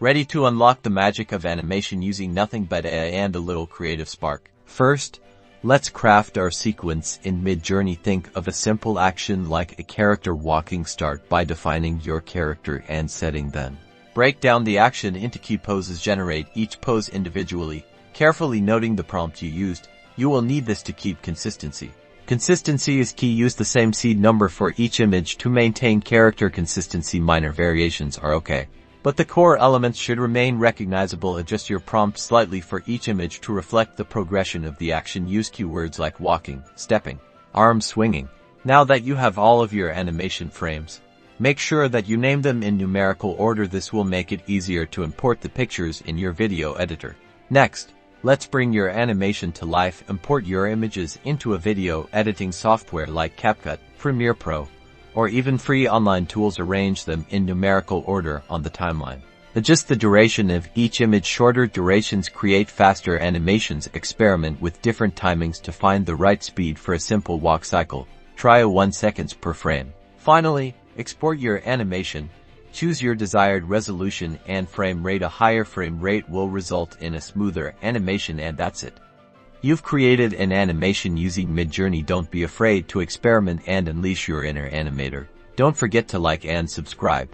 Ready to unlock the magic of animation using nothing but AI and a little creative spark. First, let's craft our sequence in Midjourney. Think of a simple action like a character walking. Start by defining your character and setting them. Break down the action into key poses. Generate each pose individually, carefully noting the prompt you used. You will need this to keep consistency. Consistency is key. Use the same seed number for each image to maintain character consistency. Minor variations are okay, but the core elements should remain recognizable. Adjust your prompt slightly for each image to reflect the progression of the action. Use keywords like walking, stepping, arm swinging. Now that you have all of your animation frames, make sure that you name them in numerical order. This will make it easier to import the pictures in your video editor. Next, let's bring your animation to life. Import your images into a video editing software like CapCut, Premiere Pro, or even free online tools. Arrange them in numerical order on the timeline. Adjust the duration of each image. Shorter durations create faster animations. Experiment with different timings to find the right speed for a simple walk cycle. Try 1 second per frame. Finally, export your animation. Choose your desired resolution and frame rate. A higher frame rate will result in a smoother animation, and that's it. You've created an animation using Midjourney. Don't be afraid to experiment and unleash your inner animator. Don't forget to like and subscribe.